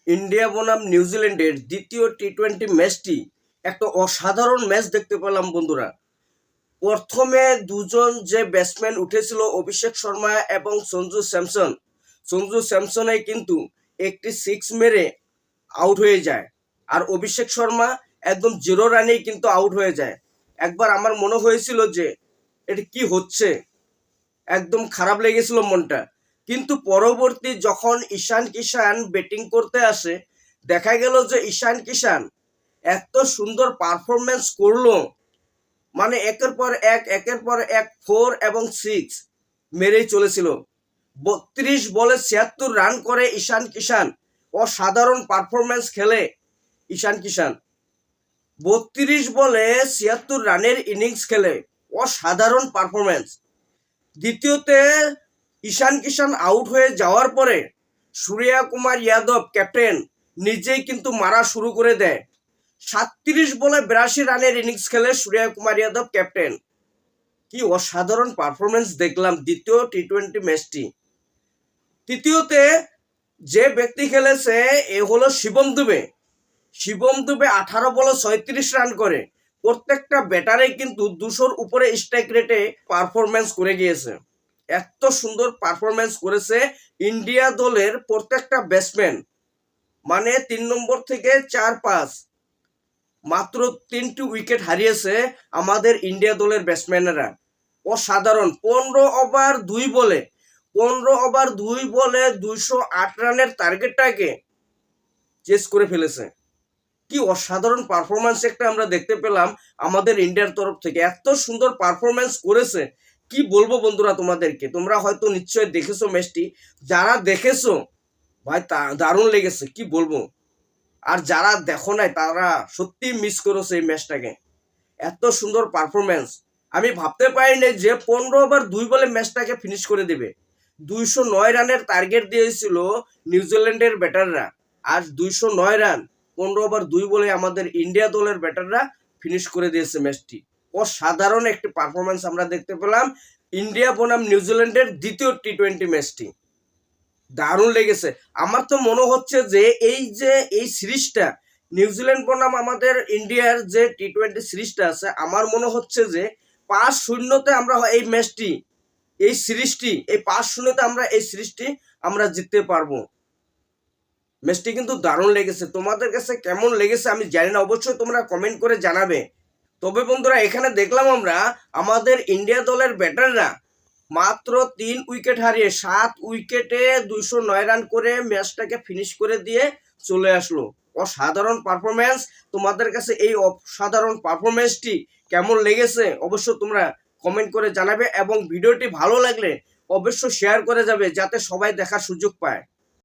India বনাম নিউজিল্যান্ডের দ্বিতীয় টি-20 ম্যাচটি একটা অসাধারণ ম্যাচ দেখতে পেলাম বন্ধুরা। প্রথমে দুজন যে ব্যাটসম্যান উঠেছিল অভিষেক শর্মা এবং সঞ্জু স্যামসনে কিন্তু একটি 6 মেরে আউট হয়ে যায়, আর অভিষেক শর্মা একদম 0 রানেই কিন্তু আউট হয়ে যায়। একবার আমার মনে হয়েছিল যে এটা কি হচ্ছে, একদম খারাপ লেগেছিল মনটা। কিন্তু পরবর্তী যখন ঈশান কিষান ব্যাটিং করতে আসে, দেখা গেল যে ঈশান কিষান এত সুন্দর পারফরমেন্স করলো, মানে একের পর এক 4 এবং 6 মেরেই চলেছিল। 32 বলে 76 রান করে ঈশান কিষান, অসাধারণ পারফরমেন্স খেলে ঈশান কিষান। 32 বলে 76 রানের ইনিংস খেলে, অসাধারণ পারফরমেন্স। দ্বিতীয়তে ঈশান কিষান আউট হয়ে যাওয়ার পরে সূর্য কুমার যাদব ক্যাপ্টেন নিজেই কিন্তু মারা শুরু করে দেয়। 37 বলে 82 রানের ইনিংস খেলে সূর্য কুমার যাদব ক্যাপ্টেন। কি অসাধারণ পারফরমেন্স দেখলাম দ্বিতীয় টি-20 ম্যাচটি। তৃতীয়তে যে ব্যক্তি খেলেছে এ হলো শিবম দুবে। 18 বলে 36 রান করে। প্রত্যেকটা ব্যাটারে কিন্তু 200-র উপরে স্ট্রাইক রেটে পারফরমেন্স করে গিয়েছে। এত সুন্দর পারফরমেন্স করেছে ইন্ডিয়া দলের প্রত্যেকটা ব্যাটসম্যান, মানে 3 নম্বর থেকে 4-5 মাত্র 3টি উইকেট হারিয়েছে আমাদের ইন্ডিয়া দলের ব্যাটসম্যানেরা। অসাধারণ। 15 ওভার 2 বলে 208 রানের টার্গেটটাকে চেস করে ফেলেছে। কি অসাধারণ পারফরমেন্স একটা আমরা দেখতে পেলাম আমাদের ইন্ডিয়ার তরফ থেকে। এত সুন্দর পারফরমেন্স করেছে, কি বলবো বন্ধুরা তোমাদেরকে। তোমরা হয়তো নিশ্চয়ই দেখেছো ম্যাচটি, যারা দেখেছো ভাই দারুণ লেগেছে, কি বলবো। আর যারা দেখো নাই তারা সত্যি মিস করেছে এই ম্যাচটাকে। এত সুন্দর পারফরমেন্স আমি ভাবতে পারিনি যে 15 ওভার 2 বলে ম্যাচটাকে ফিনিশ করে দেবে। 209 রানের টার্গেট দিয়েছিল নিউজিল্যান্ডের ব্যাটাররা, আর 209 রান 15 ওভার 2 বলে আমাদের ইন্ডিয়া দলের ব্যাটাররা ফিনিশ করে দিয়েছে ম্যাচটি। অসাধারণ একটি পারফরমেন্স আমরা দেখতে পেলাম ইন্ডিয়া বনাম নিউজিল্যান্ডের দ্বিতীয় টি-20 ম্যাচটি। দারুণ লেগেছে। আমার তো মনে হচ্ছে যে এই সিরিজটা নিউজিল্যান্ড বনাম আমাদের ইন্ডিয়ার যে টি-20 সিরিজটা আছে, আমার মনে হচ্ছে যে 5-0-তে আমরা এই ম্যাচটি, এই সিরিজটি, এই 5-0-তে আমরা এই সিরিজটি আমরা জিততে পারবো। ম্যাচটি কিন্তু দারুণ লেগেছে। তোমাদের কাছে কেমন লেগেছে আমি জানি না, অবশ্যই তোমরা কমেন্ট করে জানাবে। তবে বন্ধুরা এখানে দেখলাম আমরা আমাদের ইন্ডিয়া দলের ব্যাটাররা মাত্র 3 উইকেট হারিয়ে 7 উইকেটে 209 রান করে ম্যাচটাকে ফিনিশ করে দিয়ে চলে আসলো। অসাধারণ পারফরমেন্স। তোমাদের কাছে এই অসাধারণ পারফরমেন্সটি কেমন লেগেছে অবশ্যই তোমরা কমেন্ট করে জানাবে, এবং ভিডিওটি ভালো লাগলে অবশ্যই শেয়ার করে যাবে যাতে সবাই দেখার সুযোগ পায়।